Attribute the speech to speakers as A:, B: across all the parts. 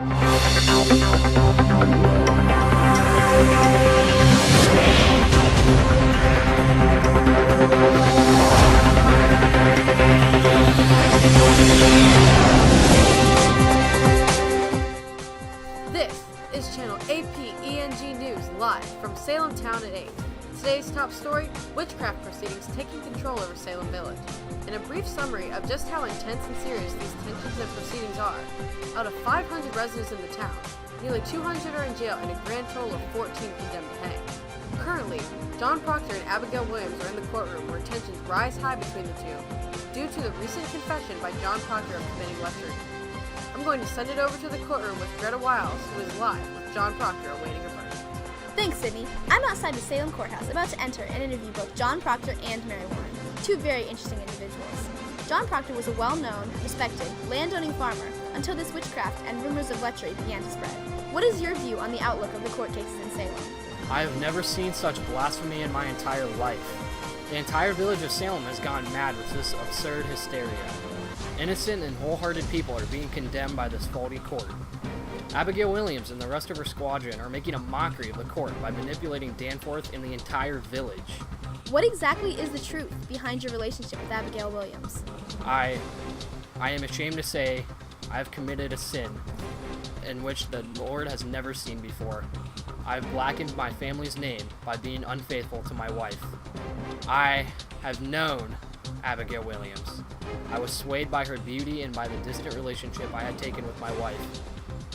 A: This is Channel APENG News live from Salem Town at 8. Today's top story, witchcraft proceedings taking control over Salem Village. And a brief summary of just how intense and serious these tensions and proceedings are. Out of 500 residents in the town, nearly 200 are in jail and a grand total of 14 condemned to hang. Currently, John Proctor and Abigail Williams are in the courtroom where tensions rise high between the two, due to the recent confession by John Proctor of committing lechery. I'm going to send it over to the courtroom with Greta Wiles, who is live with John Proctor awaiting her verdict.
B: Thanks, Sydney. I'm outside the Salem courthouse about to enter and interview both John Proctor and Mary Warren, two very interesting individuals. John Proctor was a well-known, respected, landowning farmer until this witchcraft and rumors of lechery began to spread. What is your view on the outlook of the court cases in Salem?
C: I have never seen such blasphemy in my entire life. The entire village of Salem has gone mad with this absurd hysteria. Innocent and wholehearted people are being condemned by this faulty court. Abigail Williams and the rest of her squadron are making a mockery of the court by manipulating Danforth and the entire village.
B: What exactly is the truth behind your relationship with Abigail Williams?
C: I am ashamed to say I have committed a sin in which the Lord has never seen before. I have blackened my family's name by being unfaithful to my wife. I have known Abigail Williams. I was swayed by her beauty and by the distant relationship I had taken with my wife.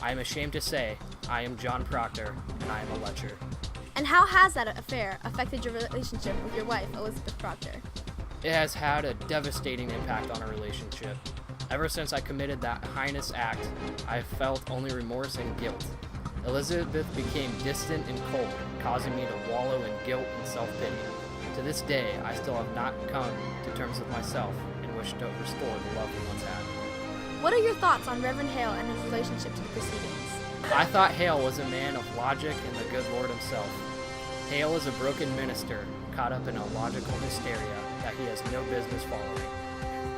C: I am ashamed to say I am John Proctor and I am a lecher.
B: And how has that affair affected your relationship with your wife, Elizabeth Proctor?
C: It has had a devastating impact on our relationship. Ever since I committed that heinous act, I have felt only remorse and guilt. Elizabeth became distant and cold, causing me to wallow in guilt and self-pity. To this day, I still have not come to terms with myself and wish to restore the love we once had.
B: What are your thoughts on Reverend Hale and his relationship to the proceedings?
C: I thought Hale was a man of logic and the good Lord himself. Hale is a broken minister, caught up in a logical hysteria that he has no business following.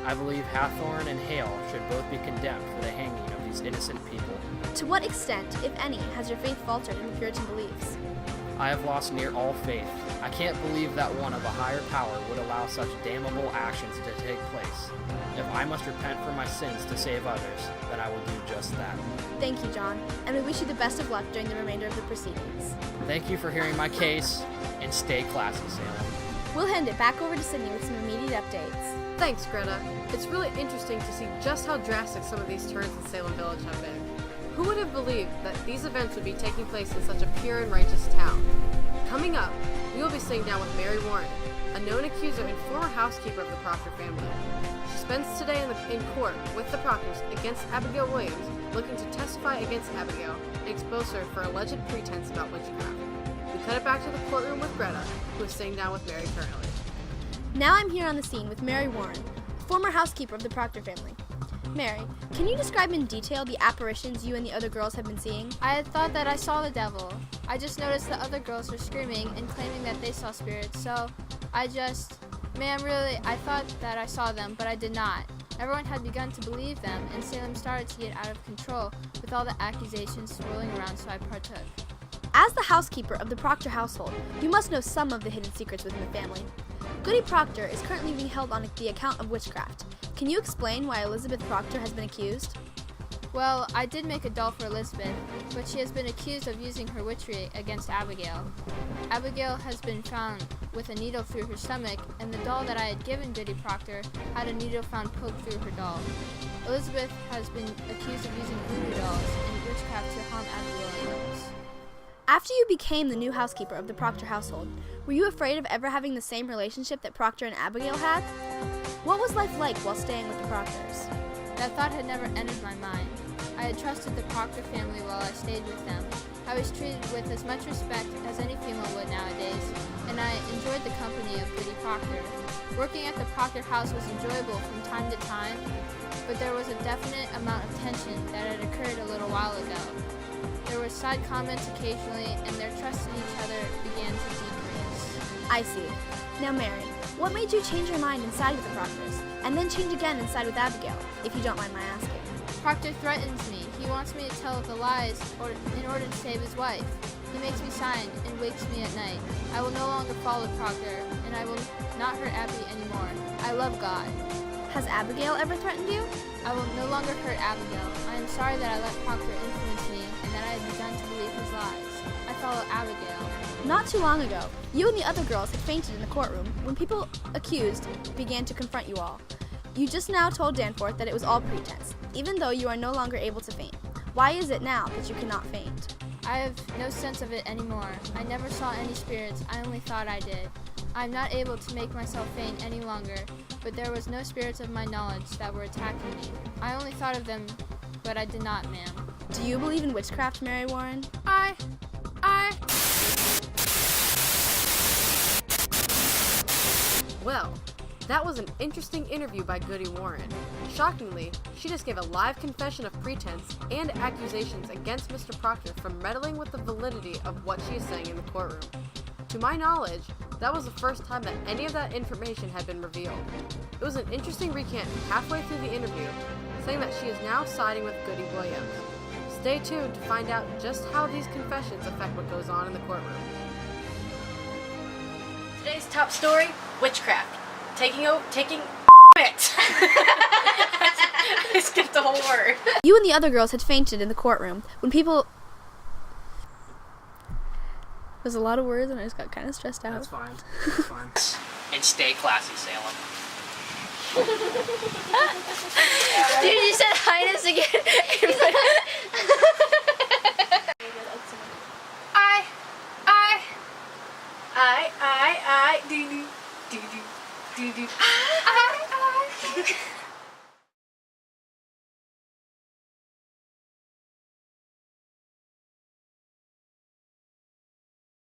C: I believe Hathorne and Hale should both be condemned for the hanging of these innocent people.
B: To what extent, if any, has your faith faltered in Puritan beliefs?
C: I have lost near all faith. I can't believe that one of a higher power would allow such damnable actions to take place. If I must repent for my sins to save others, then I will do just that.
B: Thank you, John, and we wish you the best of luck during the remainder of the proceedings.
C: Thank you for hearing my case, and stay classy, Salem.
B: We'll hand it back over to Sydney with some immediate updates.
A: Thanks, Greta. It's really interesting to see just how drastic some of these turns in Salem Village have been. Who would have believed that these events would be taking place in such a pure and righteous town? Coming up, we will be sitting down with Mary Warren, a known accuser and former housekeeper of the Proctor family. She spends today in court with the Proctors against Abigail Williams, looking to testify against Abigail and expose her for alleged pretense about witchcraft. We cut it back to the courtroom with Greta, who is sitting down with Mary currently.
B: Now I'm here on the scene with Mary Warren, former housekeeper of the Proctor family. Mary, can you describe in detail the apparitions you and the other girls have been seeing?
D: I had thought that I saw the devil. I just noticed the other girls were screaming and claiming that they saw spirits, so I thought that I saw them, but I did not. Everyone had begun to believe them, and Salem started to get out of control with all the accusations swirling around, so I partook.
B: As the housekeeper of the Proctor household, you must know some of the hidden secrets within the family. Goody Proctor is currently being held on the account of witchcraft. Can you explain why Elizabeth Proctor has been accused?
D: Well, I did make a doll for Elizabeth, but she has been accused of using her witchery against Abigail. Abigail has been found with a needle through her stomach, and the doll that I had given Goody Proctor had a needle found poked through her doll. Elizabeth has been accused of using voodoo dolls and witchcraft to harm Abigail Williams.
B: After you became the new housekeeper of the Proctor household, were you afraid of ever having the same relationship that Proctor and Abigail had? What was life like while staying with the Proctors?
D: That thought had never entered my mind. I had trusted the Proctor family while I stayed with them. I was treated with as much respect as any female would nowadays, and I enjoyed the company of Goody Proctor. Working at the Proctor house was enjoyable from time to time, but there was a definite amount of tension that had occurred a little while ago. There were side comments occasionally, and their trust in each other began to decrease.
B: I see. Now, Mary, what made you change your mind and side with the Proctors, and then change again and side with Abigail, if you don't mind my asking?
D: Proctor threatens me. He wants me to tell the lies in order to save his wife. He makes me sign and wakes me at night. I will no longer follow Proctor, and I will not hurt Abby anymore. I love God.
B: Has Abigail ever threatened you?
D: I will no longer hurt Abigail. I am sorry that I let Proctor influence me and that I have begun to believe his lies. I follow Abigail.
B: Not too long ago, you and the other girls had fainted in the courtroom when people accused began to confront you all. You just now told Danforth that it was all pretense, even though you are no longer able to faint. Why is it now that you cannot faint?
D: I have no sense of it anymore. I never saw any spirits. I only thought I did. I am not able to make myself faint any longer, but there was no spirits of my knowledge that were attacking me. I only thought of them, but I did not, ma'am.
B: Do you believe in witchcraft, Mary Warren?
A: Well, that was an interesting interview by Goody Warren. Shockingly, she just gave a live confession of pretense and accusations against Mr. Proctor for meddling with the validity of what she is saying in the courtroom. To my knowledge, that was the first time that any of that information had been revealed. It was an interesting recant halfway through the interview, saying that she is now siding with Goody Williams. Stay tuned to find out just how these confessions affect what goes on in the courtroom. Today's top story, witchcraft. Taking it. I skipped the whole word.
B: You and the other girls had fainted in the courtroom when people... There's a lot of words and I just got kind of stressed out.
C: That's fine. That's fine. And stay classy, Salem.
B: Dude, you said highness again.